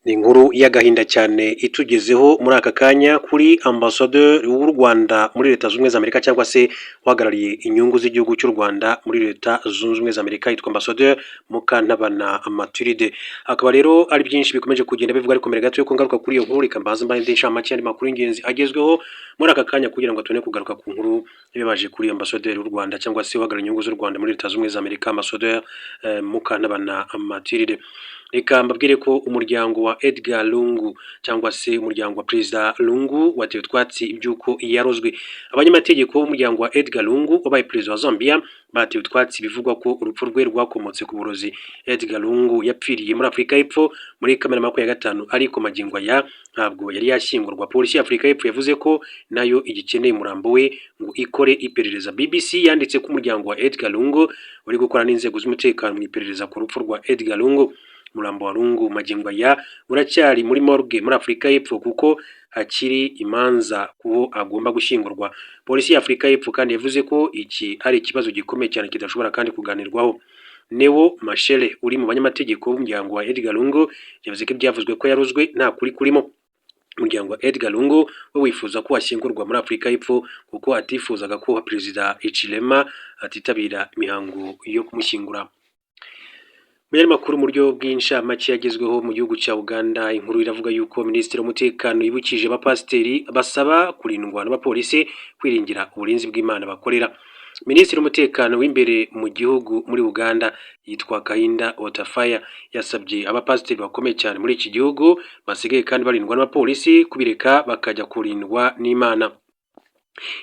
Ni inkuru y'agahinda cyane itugezeho muri aka kanya kuri ambasaderi w'u Rwanda muri Leta Zunze Ubumwe za Amerika cyangwa se uhagarariye inyungu z'igihugu cy'u Rwanda muri Leta Zunze Ubumwe za Amerika yitwa ambasaderi Mukantabana Mathilde. Akaba rero ari byinshi bikomeje kugenda bivuga ariko mbere gato yo ngaruka kuri iyo nkuru reka mbaze mbaye inshamake y'andi makuru y'ingenzi agezweho muri aka kanya kugira ngo tubone kugaruka ku nkuru ibibaje kuri ambasaderi w'u Rwanda cyangwa se uhagarariye inyungu z'u Rwanda muri Leta Zunze Ubumwe za Amerika ambasaderi Mukantabana Mathilde. Reka mbabwire ko umuryango wa Edgar Lungu cyangwa se umuryango wa Perezida Lungu watewe utwatsi ibyuko yarozwe. Abanyamategeko b'umuryango wa Edgar Lungu wabaye perezida wa Zambia batewe utwatsi bivugwa ko urupfu rwe rwakomotse ku burozi. Edgar Lungu yapfiriye muri Afurika y'Epfo muri Kamena 2025 ariko magingo aya ntabwo yari yashyingurwa. Polisi ya Afurika y'Epfo yavuze ko nayo igikeneye umurambo we ngo ikore iperereza. BBC yanditse ko umuryango wa Edgar Lungu uri gukora n'inzego z'umutekano mu iperereza ku rupfu rwa Edgar Lungu. Umurambo wa Lungu magingo aya uracyari muri morgue muri Afurika y'Epfo kuko hakiri imanza kuho agomba gushyingurwa. Polisi ya Afurika y'Epfo kandi yavuze ko iki ari ikibazo gikomeye cyane kidashobora kandi kuganirwaho. Neo Mashele uri mu banyamategeko b'umuryango wa Edgar Lungu yavuze ko ibyavuzwe ko yarozwe nta kuri kurimo. Umuryango wa Edgar Lungu we wifuza ko ashyingurwa muri Afurika y'Epfo kuko atifuzaga ko Perezida Hichilema atitabira imihango yo kumushyingura. Muri makuru mu buryo bw'inshamake yagezweho mu gihugu cya Uganda, inkuru iravuga yuko Minisitiri w'Umutekano yibukije abapasiteri basaba kurindwa n'abapolisi kwiringira uburinzi bw'Imana bakorera. Minisitiri w'Umutekano w'imbere mu gihugu muri Uganda yitwa Kahinda Otafaya yasabye abapasiteri bakomeye cyane muri iki gihugu basigaye kandi barindwa n'abapolisi kubireka bakajya kurindwa n'Imana.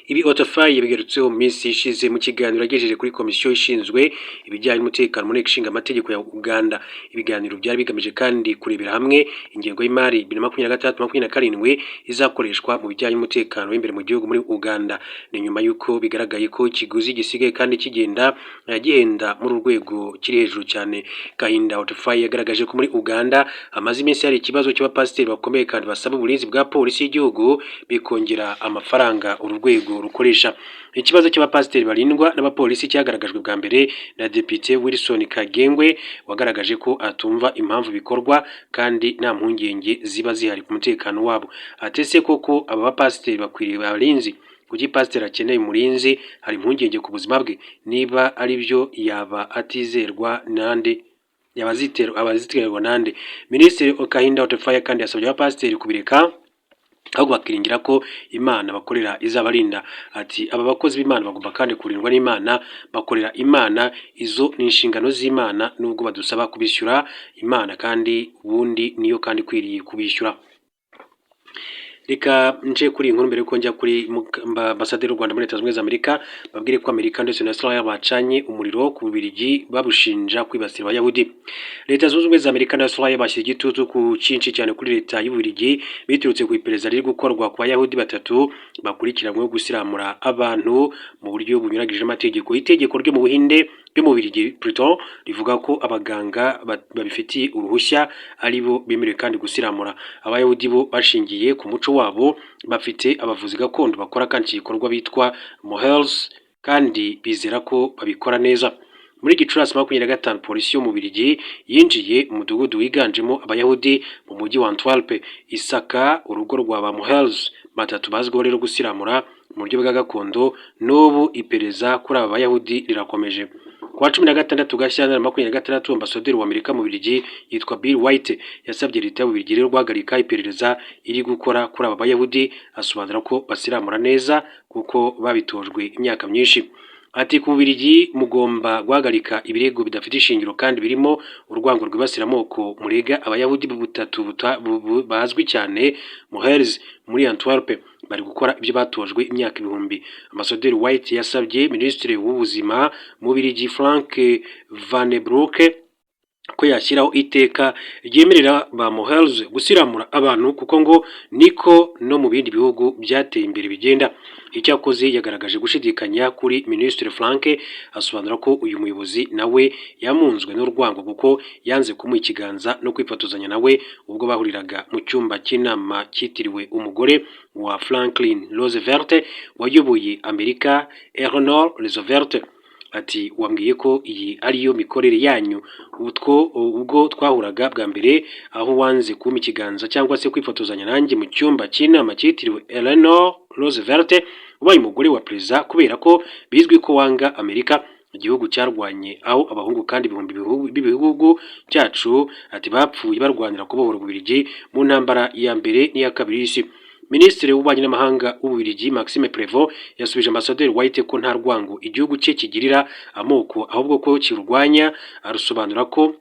Ibi Otafaya yabigarutseho mu minsi ishize mu kiganiro yagejeje kuri komisiyo ishinzwe ibijyanye n'umutekano muri Nshinga amategeko ya Uganda. Ibiganiro byari bigamije kandi kurebera hamwe ingengo y'imari 2023-2027 izakoreshwa mu bijyanye n'umutekano w'imbere mu gihugu muri Uganda. Ni nyuma yuko bigaragaye ko ikiguzi gisigaye kandi kigenda gihenda muri urwego kiri hejuru cyane. Kahinda Otafaya yagaragaje ko muri Uganda amaze iminsi hari ikibazo cy'abapasiteri bakomeye kandi basaba uburinzi bwa polisi y'igihugu bikongera amafaranga urwego rukoresha. Ikibazo cy'abapasiteri barindwa n'abapolisi cyagaragajwe bwa mbere na Depite Wilson Kagengwe wagaragaje ko atumva impamvu bikorwa kandi nta mpungenge ziba zihari ku mutekano wabo. Atese koko aba bapasiteri bakwiriye abarinzi kuki pasiteri akeneye umurinzi, hari impungenge ku buzima bwe, niba ari byo yaba atizerwa nande abaziterwa nande. Minisitiri Kahinda Otafaya kandi yasabye abapasiteri kubireka ahubwo bakiringira ko Imana bakorera izabarinda. Ati aba bakozi b'Imana bagomba kandi kurindwa n'Imana, bakorera Imana, izo ni inshingano z'Imana nubwo badusaba kubishyura Imana kandi ubundi niyo kandi kwiriye kubishyura. Reka nje kuri inkuru mbere yuko njya kuri ambasaderi w'u Rwanda muri Leta Zunze Ubumwe za Amerika babwire ko Amerika ndetse na Israel bacanye umuriro ku Bubiligi babushinja kwibasira Abayahudi. Leta Zunze Ubumwe za Amerika na Israel bashyize igitutu ku cyinshi cyane kuri Leta y'Ububiligi biturutse ku iperereza riri gukorwa ku Bayahudi batatu bakurikiranyweho gusiramura abantu mu buryo bunyuranyije amategeko. Itegeko ryo mu Buhinde byo mu Bubiligi Pluton rivuga ko abaganga babifitiye uruhushya ari bo bemerewe kandi gusiramura. Abayahudi bo bashingiye ku muco wabo bafite abavuzi gakondo bakora kandi igikorwa bitwa mohels kandi bizera ko babikora neza. Muri Gicurasi 2025 polisi yo mu Bubiligi yinjiye mu mudugudu wiganjemo Abayahudi mu mujyi wa Antwerp isaka urugo rwa ba mohels batatu bazwiho rero gusiramura mu buryo bwa gakondo. N'ubu iperereza kuri aba Bayahudi rirakomeje. Kwa 16 Gashyantare 2026 ambasaderi wa Amerika mu Bubiligi yitwa Bill White yasabye Leta y'Ububiligi rero guhagarika iperereza iri gukora kuri aba Bayahudi, asobanura ko basiramura neza kuko babitojwe imyaka myinshi. Ati ku Bubiligi mugomba guhagarika ibirego bidafite ishingiro kandi birimo urwango rwibasira amoko murega Abayahudi butatu bazwi cyane mohels muri Antwerp bari gukora ibyo batojwe imyaka ibihumbi. Ambasaderi White yasabye Minisitiri w'Ubuzima mu Bubiligi Frank Van Broek ko yashyiraho iteka ryemerera ba mohels gusiramura abantu kuko ngo niko no mu bindi bihugu byateye imbere bigenda. Icyakoze yagaragaje gushidikanya kuri Minisitiri Frank, asobanura ko uyu muyobozi nawe yamunzwe n'urwango kuko yanze kumuha ikiganza no kwifotozanya nawe ubwo bahuriraga mu cyumba cy'inama cyitiriwe umugore wa Franklin Roosevelt wayoboye Amerika, Eleanor Roosevelt. ati wambwiye ko iyi ariyo mikorere yanyu ubwo twahuraga bwa mbere aho wanze kumpa ikiganza cyangwa se kwifotozanya nanjye mu cyumba cy'inama cyitiriwe Eleanor Roosevelt ubaye umugore wa perezida kubera ko bizwi ko wanga Amerika igihugu cyarwanye aho abahungu kandi ibihumbi b'ibihugu cyacu ati bapfuye barwanira kubohora Ububiligi mu ntambara ya mbere n'iya kabiri y'isi. Minisitiri w'ububanyi n'amahanga w'Ububiligi Maxime Prévost yasubije Ambasaderi White ko nta rwango igihugu cye kigirira amoko ahubwo ko kirurwanya, arusobanura ko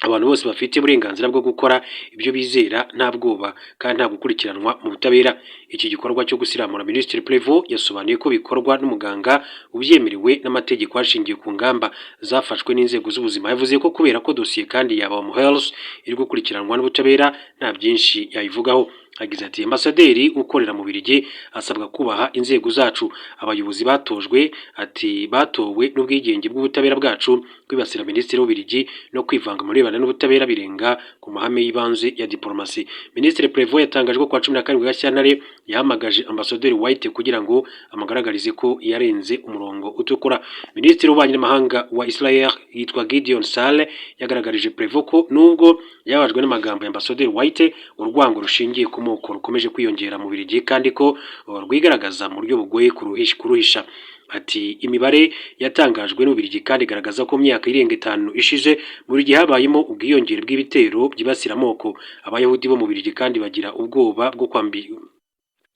abantu bose bafite uburenganzira bwo gukora ibyo bizera nta bwoba kandi nta gukurikiranwa mu butabera. Iki gikorwa cyo gusiramura Minisitiri Prévost yasobanuye ko bikorwa n'umuganga ubyemerewe n'amategeko hashingiye ku ngamba zafashwe n'inzego z'ubuzima. Yavuze ko kubera ko dosiye kandi yaba mu Health iri gukurikiranwa n'ubutabera nta byinshi yayivugaho. Agize ati Ambasaderi ukorera mu Bubiligi asabwa kubaha inzego zacu, abayobozi batojwe ati batowe n'ubwigenge bw'ubutabera bwacu, kwibasira Minisitiri w'Ububiligi no kwivanga muri rebana n'ubutabera birenga ku mahame y'ibanze ya diplomasi. Minisitiri Prévost yatangaje ko kwa 17 Gashyantare yahamagaje Ambasaderi White kugira ngo amugaragarize ko yarenze umurongo utukura. Minisitiri w'ububanyi n'amahanga wa Israel yitwa Gideon Sale yagaragarije Prévost ko nubwo yabajwe n'amagambo ya Ambasaderi White urwango rushingiye ku moko rukomeje kwiyongera mu Bubiligi kandi ko rwigaragaza mu buryo bugoye kuruhisha. Ati imibare yatangajwe n'Ububiligi kandi igaragaza ko myaka irenga 5 ishize muri gihe habayemo ubwiyongere bw'ibitero byibasira amoko. Abayahudi bo mu Bubiligi kandi bagira ubwoba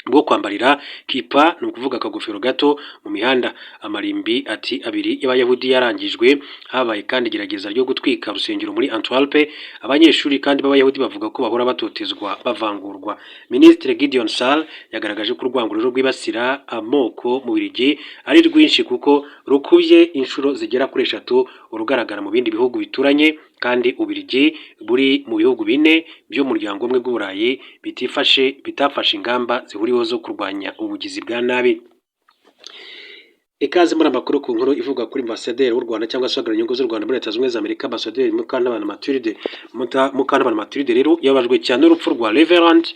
bwo kwambarira kipa ni ukuvuga akagofero gato mu mihanda. Amarimbi ati abiri y'abayahudi yarangijwe, habaye kandi gerageza ryo gutwika urusengero muri Antwerp. Abanyeshuri kandi b'abayahudi bavuga ko bahora batotezwa bavangurwa. Minisitiri Gideon Sal yagaragaje ko urwango rero rwibasira amoko mu Bubiligi ari rwinshi kuko rukubye inshuro zigera kuri 3 urugaragara mu bindi bihugu bituranye kandi Ububiligi buri mu bihugu 4 by'umuryango umwe bw'Uburayi bitafashe ingamba zihuriweho zo kurwanya ubugizi bwa nabi. Ikaze muri amakuru ku nkuru ivuga kuri Ambasaderi w'u Rwanda cyangwa se inyungu z'u Rwanda muri Leta Zunze Ubumwe za Amerika Ambasaderi Mukantabana Mathilde rero yabajwe cyane n'urupfu rwa Reverend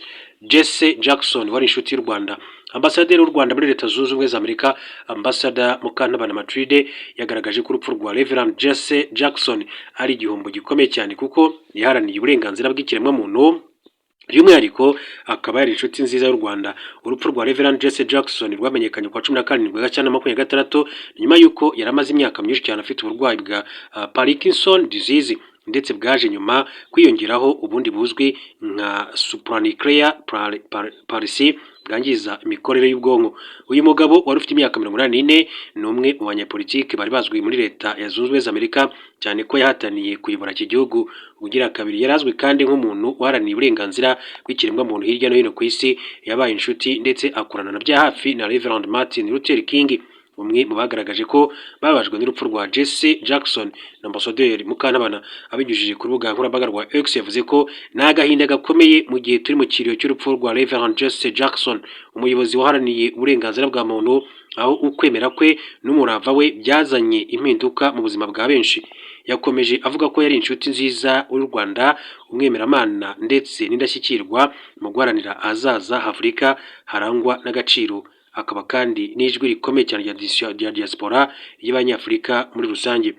Jesse Jackson wari inshuti y'u Rwanda. Ambasaderi w'u Rwanda muri Leta Zunze Ubumwe za Amerika Ambassador Mukantabana Mathilde yagaragaje ko urupfu rwa Reverend Jesse Jackson ari igihombo gikomeye cyane kuko yaharaniye uburenganzira bw'ikiremwamuntu, by'umwihariko akaba yari inshuti nziza y'u Rwanda. Urupfu rwa Reverend Jesse Jackson rwamenyekanye kwa 17 Gashyantare 2026 nyuma y'uko yaramaze imyaka myinshi cyane afite uburwayi bwa Parkinson disease ndetse bwaje nyuma kwiyongeraho ubundi buzwi nka supranuclear palsy bwangiza imikorere y'ubwonko. Uyu mugabo wari ufite imyaka 84 ni umwe mu banyapolitiki bari bazwi muri Leta ya Zunze Ubumwe za Amerika cyane ko yahataniye kuyobora iki gihugu ugira kabiri. Yarazwi kandi nk'umuntu waharaniye uburenganzira bw'ikiremwamuntu hirya no hino ku isi, yabaye inshuti ndetse akorana na bya hafi na Reverend Martin Luther King. Umwe mu bagaragaje ko babajwe n'urupfu rwa Jesse Jackson na Ambasaderi Mukantabana abinyujije ku rubuga nkoranyambaga rwa X yavuze ko n'agahinda gakomeye mu gihe turi mu kiriyo cy'urupfu rwa Reverend Jesse Jackson, umuyobozi waharaniye uburenganzira bwa muntu, aho ukwemera kwe n'umurava we byazanye impinduka mu buzima bwa benshi. Yakomeje avuga ko yari inshuti nziza y'u Rwanda, umwemeramana ndetse n'indashyikirwa mu guharanira ahazaza Afurika harangwa n'agaciro, akaba kandi n'ijwi rikomeye cyane rya diaspora y'Abanyafurika muri rusange.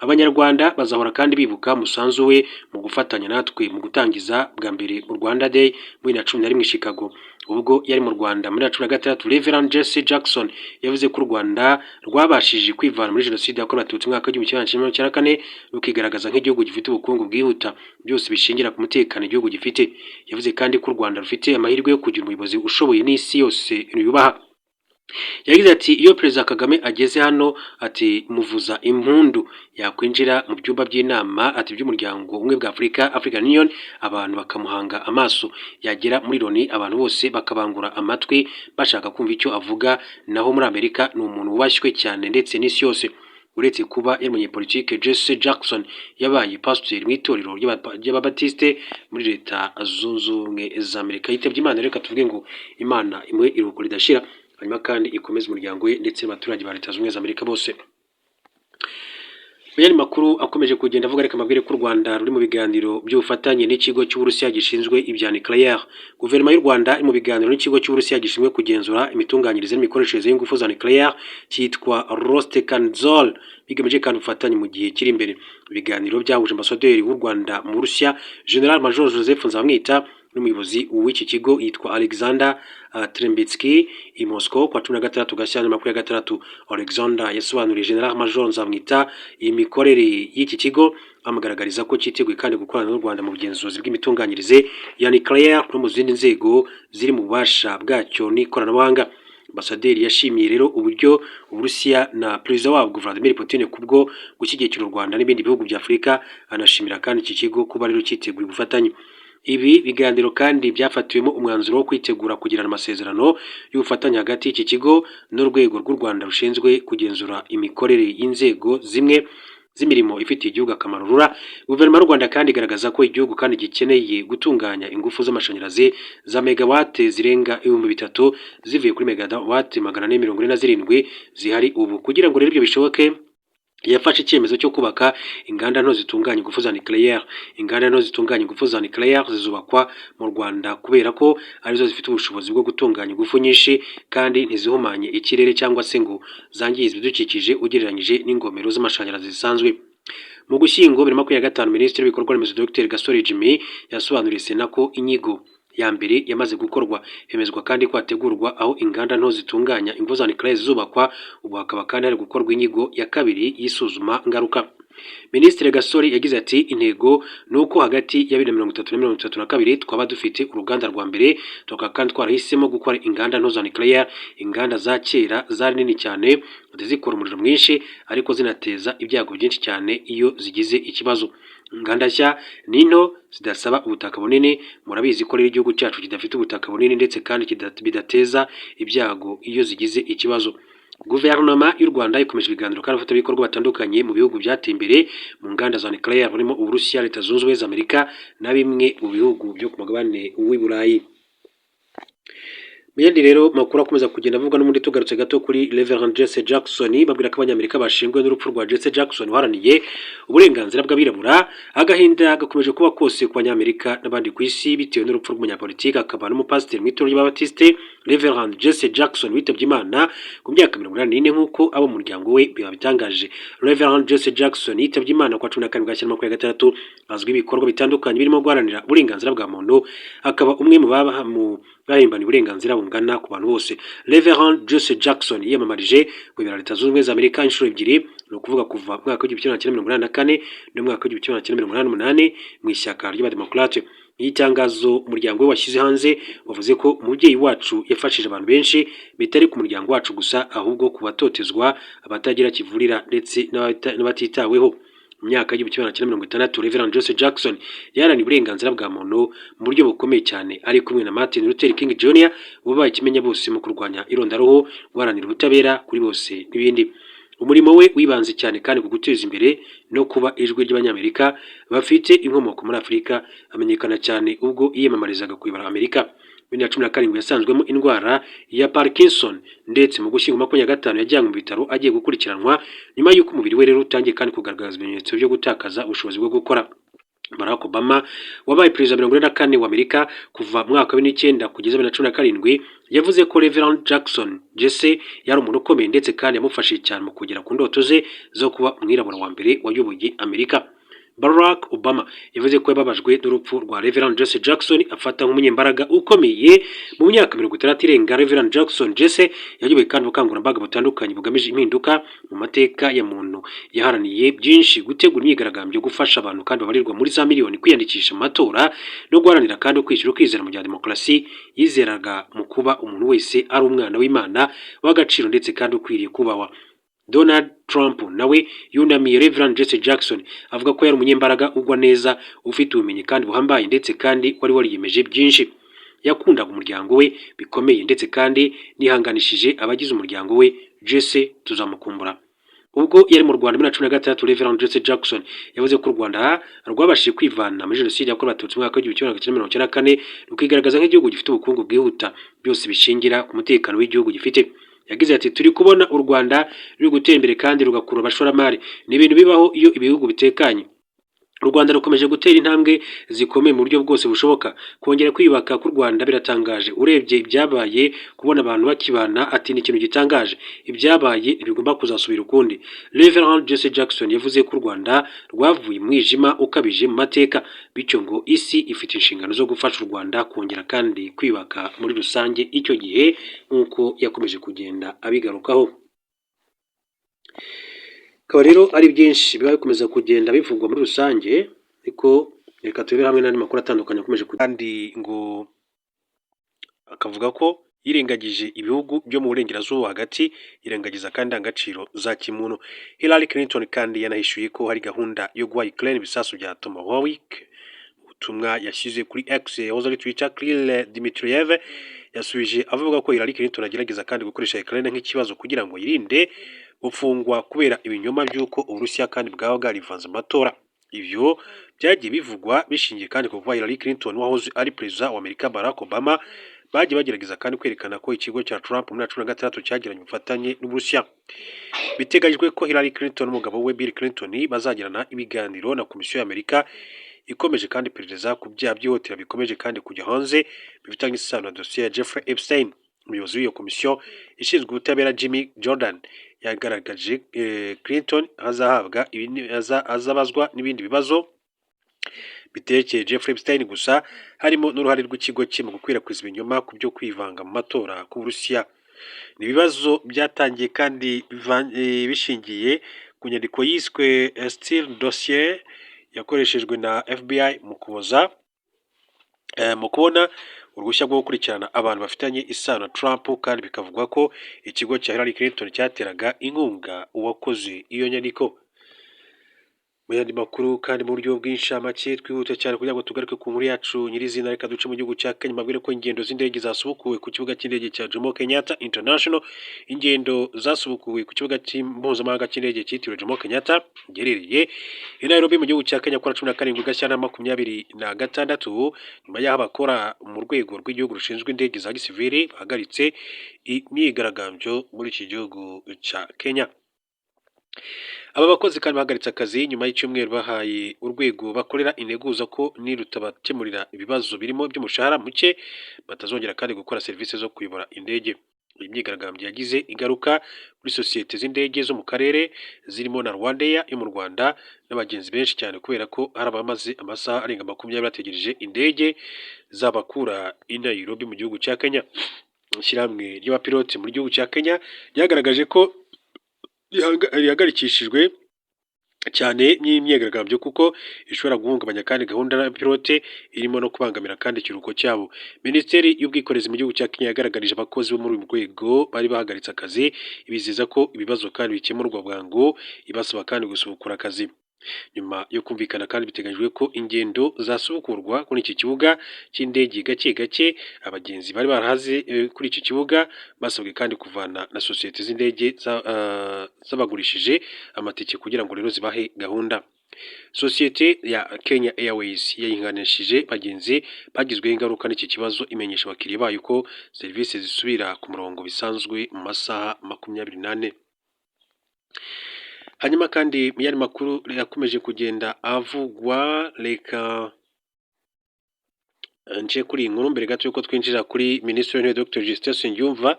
Abanyarwanda bazahora kandi bibuka umusanzu we mu gufatanya natwe mu gutangiza bwa mbere mu Rwanda Day muri 2011 Chicago. Ubwo yari mu Rwanda muri 2016 Reverend Jesse Jackson yavuze ko u Rwanda rwabashije kwivana muri Jenoside yakorewe Abatutsi mu mwaka w'1994 rukigaragaza nk'igihugu gifite ubukungu bwihuta, byose bishingira ku mutekano igihugu gifite. Yavuze kandi ko u Rwanda rufite amahirwe yo kugira umuyobozi ushoboye n'isi yose yubaha. Yagize ati iyo Perezida Kagame ageze hano ati muvuza impundu, yakwinjira mu byumba by'inama ati by'umuryango umwe bwa Afurika African Union abantu bakamuhanga amaso, yagera muri Loni abantu bose bakabangura amatwi bashaka kumva icyo avuga. Naho muri Amerika ni umuntu wubashywe cyane ndetse n'isi yose. Uretse kuba y'umunyepolitike Jesse Jackson yabaye pastor mu itorero ry'Ababatiste muri Leta Zunze Ubumwe za Amerika. Yitabye Imana. Reka tuvuge ngo Imana imwe iruhuko ridashira, hanyuma kandi ikomeza umuryango we ndetse n'abaturage ba Leta Zunze Ubumwe za Amerika bose. Mu yandi makuru akomeje kugenda avuga reka mabwire ko u Rwanda ruri mu biganiro by'ubufatanye n'ikigo cy'Uburusiya gishinzwe ibya nucleaire. Guverinoma y'u Rwanda iri mu biganiro n'ikigo cy'Uburusiya gishinzwe kugenzura imitunganyirize n'imikoreshereze y'ingufu za nucleaire cyitwa Rostekandzor, bigamije kandi ubufatanye mu gihe kiri imbere. Ibiganiro byahuje ambasaderi w'u Rwanda mu Burusiya General Major Joseph Nzamwita n'umuyobozi w'iki kigo yitwa Alexander Trembitsky i Moscow kwa 16 Gashyantare 2026. Alexander yasobanuriye General Major Nzamwita imikorere y'iki kigo, amugaragariza ko cyiteguye kandi gukorana n'u Rwanda mu bugenzuzi bw'imitunganyirize ya nucleaire no mu zindi nzego ziri mu bubasha bwacyo n'ikoranabuhanga. Ambasaderi yashimiye rero uburyo Uburusiya na perezida wabwo Vladimir Putin kubwo gushyigikira u Rwanda n'ibindi bihugu bya Afurika, anashimira kandi iki kigo kuba rero cyiteguye ubufatanye. Ibi biganiro kandi byafatiwemo umwanzuro wo kwitegura kugirana amasezerano y'ubufatanye hagati y'iki kigo n'urwego rw'u Rwanda rushinzwe kugenzura imikorere y'inzego zimwe z'imirimo ifitiye igihugu akamaro RURA. Guverinoma y'u Rwanda kandi igaragaza ko igihugu kandi gikeneye gutunganya ingufu z'amashanyarazi za megawate zirenga 3000 zivuye kuri megawate 447 zihari ubu. Kugira ngo rero ibyo bishoboke, yafashe icyemezo cyo kubaka inganda nto zitunganya ingufu za nucleaire. Inganda nto zitunganya ingufu za nucleaire zizubakwa mu Rwanda kubera ko arizo zifite ubushobozi bwo gutunganya ingufu nyinshi kandi ntizihumanye ikirere cyangwa se ngo zangize ibidukikije ugereranyije n'ingomero z'amashanyarazi zisanzwe. Mu Gushyingo 2025, Minisitiri w'ibikorwa remezo Dr Gasore Jimmy yasobanuriye Sena ko inyigo ya mbere yamaze gukorwa, hemezwa kandi ko hategurwa aho inganda nto zitunganya ingufu za nucleaire zizubakwa. Ubu hakaba kandi hari gukorwa inyigo ya kabiri y'isuzuma ngaruka. Minisitiri Gasore yagize ati intego nuko hagati ya 2030 na 2032 twaba dufite uruganda rwa mbere, tukaba kandi twarahisemo gukora inganda nto za nucleaire. Inganda za kera zari nini cyane, zikora umuriro mwinshi ariko zinateza ibyago byinshi cyane iyo zigize ikibazo. Inganda nshya ni nto zidasaba ubutaka bunini. Murabizi ko rero igihugu cyacu kidafite ubutaka bunini ndetse kandi bidateza ibyago iyo zigize ikibazo. Guverinoma y'u Rwanda ikomeje ibiganiro kandi abafatanyabikorwa batandukanye mu bihugu byateye imbere mu nganda za nucleaire barimo Uburusiya, Leta Zunze Ubumwe za Amerika na bimwe mu bihugu byo ku mugabane w'i Burayi. Muyandi rero makuru akomeza kugenda avuga n'umundi tugarutse gato kuri Reverend Jesse Jackson, babwira ko abanyamerika bashingwe n'urupfu rwa Jesse Jackson waraniye uburenganzira bw'abirabura. Agahinda gakomeje kuba kose ku banyamerika n'abandi ku isi bitewe n'urupfu rw'umunyapolitiki akaba n'umupasiteri mu itorero ry'Ababatiste Reverend Jesse Jackson witabye Imana ku myaka 84 nk'uko abo mu muryango we babitangaje. Reverend Jesse Jackson yitabye Imana kwa 17 Gashyantare 2026. Azwi ibikorwa bitandukanye birimo guharanira uburenganzira bwa muntu, akaba umwe mu bahimbana uburenganzira bungana ku bantu bose. Reverend Jesse Jackson yiyamamarije kuyobora Leta Zunze Ubumwe za Amerika inshuro ebyiri, ni ukuvuga kuva mu mwaka w'1984 n'umwaka w'1988 mu ishyaka ry'Abademokrate. Itangazo umuryango we washyize hanze wavuze ko umubyeyi wacu yafashije abantu benshi, bitari ku muryango wacu gusa ahubwo ku batotezwa, abatagira kivurira ndetse n'abatitaweho. Mu myaka y'1960 Reverend Jesse Jackson yarani uburenganzira bwa muntu mu buryo bukomeye cyane, ari kumwe na Martin Luther King Jr. wabaye kimenya bose mu kurwanya irondaruhu, guharanira ubutabera kuri bose n'ibindi. Umurimo we wibanze cyane kandi ku guteza imbere no kuba ijwi ry'abanyamerika bafite inkomoko muri Afurika. Amenyekana cyane ubwo yiyamamarizaga kuyobora Amerika. 2017 yasanzwemo indwara ya Parkinson, ndetse mu Gushyingo 2025 yajyanywe mu bitaro agiye gukurikiranwa nyuma y'uko umubiri we rero utangiye kandi kugaragaza ibimenyetso byo gutakaza ubushobozi bwo gukora. Barack Obama wabaye perezida 44 wa Amerika kuva mu mwaka w'19 kugeza 2017 yavuze ko Reverend Jackson Jesse yari umuntu ukomeye ndetse kandi yamufashije cyane mu kugera ku ndoto ze zo kuba umwirabura wa mbere wayoboye Amerika. Barack Obama yavuze ko yababajwe n'urupfu rwa Reverend Jesse Jackson, afata nk'umunyembaraga ukomeye mu myaka 60 irenga. Reverend Jackson Jesse yayoboye kandi ubukangurambaga butandukanye bugamije impinduka mu mateka ya muntu. Yaharaniye byinshi, gutegura imyigaragambyo, gufasha abantu kandi babarirwa muri za miliyoni kwiyandikisha mu matora no guharanira kandi kwishyura ukizera mu bya demokarasi. Yizeraga mu kuba umuntu wese ari umwana w'Imana w'agaciro ndetse kandi ukwiriye kubawa. Donald Trump nawe yunamiye Reverend Jesse Jackson avuga ko yari umunyembaraga ugwa neza, ufite ubumenyi kandi buhambaye ndetse kandi wari wariyemeje byinshi. Yakundaga umuryango we bikomeye ndetse kandi nihanganishije abagize umuryango we. Jesse tuzamukumbura. Ubwo yari mu Rwanda 2016 Reverend Jesse Jackson yavuze ko u Rwanda rwabashije kwivana muri jenoside yakorewe Abatutsi mu mwaka w'1994 rukigaragaza nk'igihugu gifite ubukungu bwihuta, byose bishingira ku mutekano w'igihugu gifite. yagize ati turi kubona u Rwanda ruri gutera imbere kandi rugakurura abashoramari. Ni ibintu bibaho iyo ibihugu bitekanye. U Rwanda rukomeje gutera intambwe zikomeye mu buryo bwose bushoboka. Kongera kwiyubaka k'u Rwanda biratangaje. Urebye ibyabaye, kubona abantu bakibana, ati ni ikintu gitangaje. Ibyabaye ntibigomba kuzasubira ukundi. Reverend Jesse Jackson yavuze ko u Rwanda rwavuye mu mwijima ukabije mu mateka, bityo ngo isi ifite inshingano zo gufasha u Rwanda kongera kandi kwiyubaka muri rusange icyo gihe, nk'uko yakomeje kugenda abigarukaho. Akaba rero ari byinshi biba bikomeza kugenda bivugwa muri rusange, ariko reka turebere hamwe n'andi makuru atandukanye akomeje kandi ngo akavuga ko yirengagije ibihugu byo mu burengerazuba hagati, yirengagiza kandi indangagaciro za kimuntu. Hillary Clinton kandi yanahishuye ko hari gahunda yo guha Ukraine ibisasu bya Tomahawk. Ubutumwa yashyize kuri X yahoze ari Twitter, Kirill Dmitriev yasubije avuga ko Hillary Clinton agerageza kandi gukoresha Ukraine nk'ikibazo kugira ngo yirinde gufungwa kubera ibinyoma by'uko Uburusiya kandi bwaba bwarivanze amatora. Ivyo byagiye bivugwa bishingiye kandi kuva Hillary Clinton wahoze ari perezida wa Amerika Barack Obama bagiye bagerageza kandi kwerekana ko ikigo cya Trump muri 2016 cyagiranye ubufatanye n'Uburusiya. Biteganyijwe ko Hillary Clinton n'umugabo we Bill Clinton bazagirana ibiganiro na komisiyo y'Amerika ikomeje kandi iperereza ku byaha by'ihotera bikomeje kandi kujya hanze bifitanye isano na dosiye ya Jeffrey Epstein. Umuyobozi w'iyo komisiyo ishinzwe ubutabera Jimmy Jordan yagaragaje Clinton azabazwa n'ibindi bibazo biterekeye Jeffrey Epstein gusa, harimo n'uruhare rw'ikigo cye mu gukwirakwiza ibinyoma ku byo kwivanga mu matora ku Burusiya. Ni ibibazo byatangiye kandi bishingiye ku nyandiko yiswe Steele dossier yakoreshejwe na FBI mu kubona uruhushya rwo gukurikirana abantu bafitanye isano na Trump, kandi bikavugwa ko ikigo cya Hillary Clinton cyateraga inkunga uwakoze iyo nyandiko. Mu yandi makuru kandi mu buryo bw'inshamake twihuta cyane kugira ngo tugaruke ku nkuru yacu nyirizina, reka duce mu gihugu cya Kenya mabwire ko ingendo z'indege zasubukuwe ku kibuga cy'indege cya Jomo Kenyatta International. Ingendo zasubukuwe ku kibuga mpuzamahanga cy'indege cyitiriwe Jomo Kenyatta giherereye i Nairobi mu gihugu cya Kenya kuri 17 Gashyantare 2026, nyuma y'aho abakora mu rwego rw'igihugu rushinzwe indege za gisivili bahagaritse imyigaragambyo muri iki gihugu cya Kenya. Aba bakozi kandi bahagaritse akazi nyuma y'icyumweru bahaye urwego bakorera integuza ko nirutabakemurira ibibazo birimo by'umushahara muke batazongera kandi gukora serivisi zo kuyobora indege. Iyi myigaragambyo yagize ingaruka kuri sosiyete z'indege zo mu karere zirimo na Rwandair yo mu Rwanda n'abagenzi benshi cyane, kubera ko hari abamaze amasaha arenga 20 bategereje indege zabakura i Nairobi mu gihugu cya Kenya. Ishyirahamwe ry'abapilote mu gihugu cya Kenya ryagaragaje ko rihagarikishijwe cyane n'imyigaragambyo kuko ishobora guhungabanya kandi gahunda ya pilote irimo no kubangamira kandi ikiruhuko cyabo. Minisiteri y'ubwikorezi mu gihugu cya Kenya yagaragarije abakozi bo muri uyu rwego bari bahagaritse akazi, ibizeza ko ibibazo kandi bikemurwa bwangu, ibasaba kandi gusubukura akazi. Nyuma yo kumvikana kandi biteganyijwe ko ingendo zasubukurwa kuri iki kibuga cy'indege gake gake, abagenzi bari barahaze kuri iki kibuga basabwe kandi kuvana na sosiyete z'indege zabagurishije amatike kugira ngo rero zibahe gahunda. Sosiyete ya Kenya Airways yayihanganishije bagenzi bagizweho ingaruka n'iki kibazo, imenyesha abakiriya bayo ko serivisi zisubira ku murongo bisanzwe mu masaha 24. Hanyuma kandi mu yandi makuru yakomeje kugenda avugwa, reka nje kuri inkuru mbere gato yuko twinjira kuri Minisitiri w'Intebe Dr Justin Nsengiyumva.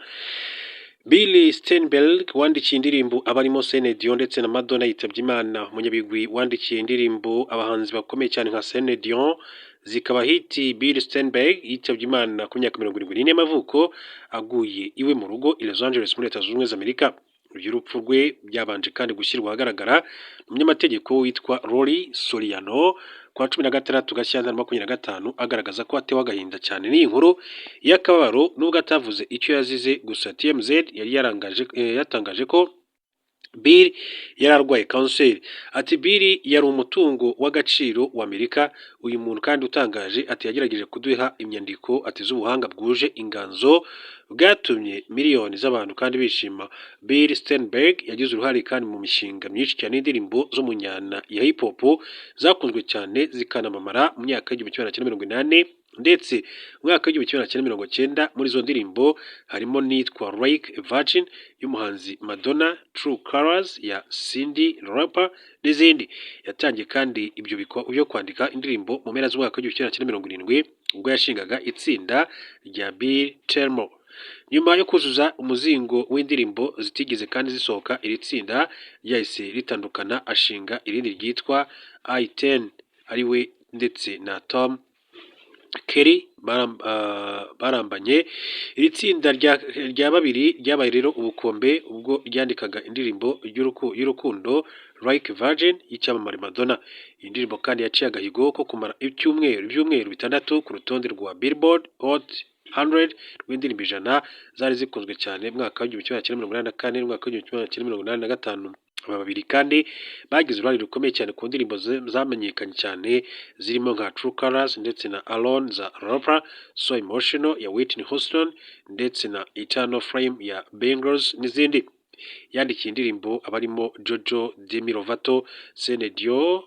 Billy Steinberg wandikiye indirimbo abarimo Celine Dion ndetse na Madonna yitabye Imana. Umunyabigwi wandikiye indirimbo abahanzi bakomeye cyane nka Celine Dion zikaba hiti. Billy Steinberg yitabye Imana ku myaka 74 y'amavuko aguye iwe mu rugo i Los Angeles muri Leta Zunze Ubumwe za Amerika. Urupfu rwe byabanje kandi gushyirwa ahagaragara umunyamategeko witwa Rory Soriano kwa 16 Gashyantare 2025, agaragaza ko atewe agahinda cyane n'iyi nkuru y'akababaro nubwo atavuze icyo yazize. Gusa TMZ yari yatangaje ko Bill yari arwaye kanseri. Ati Bill yari umutungo w'agaciro wa Amerika. Uyu muntu kandi utangaje ati yagerageje kuduha imyandiko ati z'ubuhanga bwuje inganzo bwatumye miliyoni z'abantu kandi bishima. Bill Steinberg yagize uruhare kandi mu mishinga myinshi cyane y'indirimbo zo mu njyana ya hip hop zakunzwe cyane zikanamamara mu myaka y'igihumbi 1980 ndetse mu mwaka w'igihumbi kimwe magana cyenda mirongo cyenda muri izo ndirimbo harimo n'iyitwa Like a Virgin y'umuhanzi Madonna, True Colors ya Cyndi Lauper n'izindi. Yatangiye kandi ibyo bikorwa byo kwandika indirimbo mu mpera z'umwaka w'igihumbi kimwe magana cyenda mirongo irindwi ubwo yashingaga itsinda rya Bill Termo. Nyuma yo kuzuza umuzingo w'indirimbo zitigeze kandi zisohoka, iri tsinda ryahise ritandukana ashinga irindi ryitwa I-10 ariwe ndetse na Tom Kelly barambanye. Iri tsinda rya babiri ryabaye rero ubukombe ubwo ryandikaga indirimbo y'urukundo Like a Virgin y'icyamamare Madonna. Iyi ndirimbo kandi yaciye agahigo ko kumara ibyumweru bitandatu ku rutonde rwa Billboard Hot 100 rw'indirimbo ijana zari zikunzwe cyane mu mwaka w'igihumbi kimwe magana cyenda mirongo inani na kane n'umwaka w'igihumbi kimwe magana cyenda mirongo inani na gatanu. Aba babiri kandi bagize uruhare rukomeye cyane ku ndirimbo zamenyekanye cyane zirimo nka True Colors ndetse na Alone za Lauper, So Emotional ya Whitney Houston ndetse na Eternal Flame ya Bengals n'izindi. Yandikiye indirimbo abarimo Jojo Demi Lovato, Celine Dion,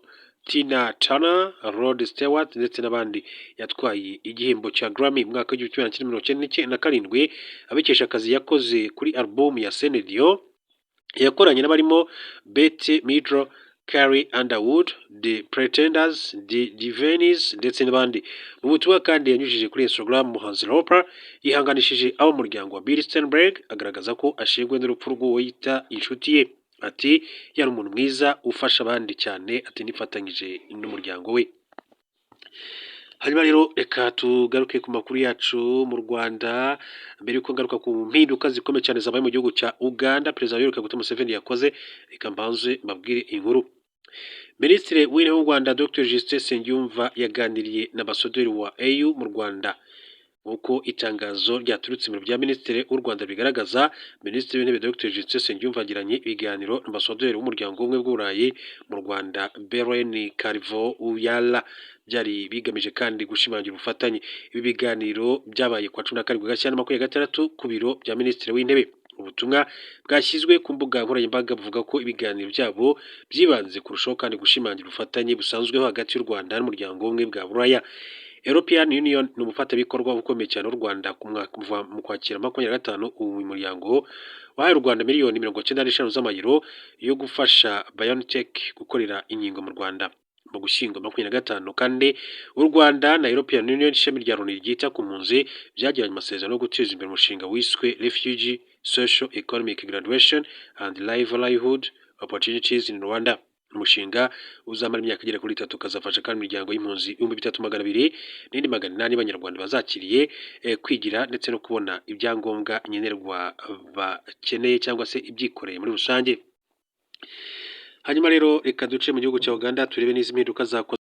Tina Turner, Rod Stewart ndetse n'abandi. Yatwaye igihembo cya Grammy mu mwaka w'igihumbi kimwe magana cyenda mirongo icyenda na karindwi abikesha akazi yakoze kuri album ya Celine Dion yakoranye n'abarimo Bette Midler, Carrie Underwood, The Pretenders, The Divinees ndetse n'abandi. Mu butumwa kandi yanyujije kuri Instagram, umuhanzi Lauper yihanganishije abo mu muryango wa Bill Steinberg agaragaza ko ashengwe n'urupfu rw'uwo yita inshuti ye. Ati yari umuntu mwiza ufasha abandi cyane, ati nifatanyije n'umuryango we. Hanyuma rero reka tugaruke ku makuru yacu mu Rwanda mbere yuko ngaruka ku mpinduka zikomeye cyane zabaye mu gihugu cya Uganda Perezida Yoweri Kaguta Museveni yakoze. Reka mbanze mbabwire inkuru. Minisitiri w'Intebe w'u Rwanda Dr Justin Nsengiyumva yaganiriye na Ambasaderi wa AU mu Rwanda. Uko itangazo ryaturutse mu bya Minisitiri w'u Rwanda bigaragaza, Minisitiri w'Intebe Dr Justin Nsengiyumva yagiranye ibiganiro na Ambasaderi w'Umuryango w'Ubumwe bw'Uburayi mu Rwanda Belen Carvalho-Uyala. Byari bigamije kandi gushimangira ubufatanye. Ibi biganiro byabaye kwa 17 Gashyantare 2026 ku biro bya Minisitiri w'Intebe. Ubutumwa bwashyizwe ku mbuga nkoranyambaga buvuga ko ibiganiro byabo byibanze kurushaho kandi gushimangira ubufatanye busanzweho hagati y'u Rwanda n'Umuryango w'Ubumwe bwa Buraya. European Union ni umufatanyabikorwa ukomeye cyane w'u Rwanda mu kwakira 2025 uyu muryango wahaye u Rwanda miliyoni 95 z'amayero yo gufasha BioNTech gukorera inkingo mu Rwanda. Mu Gushyingo 2025 kandi u Rwanda na European Union ishami rya Loni ryita ku mpunzi byagiranye amasezerano yo guteza imbere umushinga wiswe Refugee Social Economic Graduation and Livelihood Opportunities in Rwanda. Umushinga uzamara imyaka igera kuri 3 ukazafasha kandi imiryango y'impunzi 3200 n'indi 800 b'Abanyarwanda bazakiriye kwigira ndetse no kubona ibyangombwa nyenerwa bakeneye cyangwa se ibyikoreye muri rusange. Hanyuma rero reka duce mu gihugu cya Uganda turebe n'izi mpinduka zakoze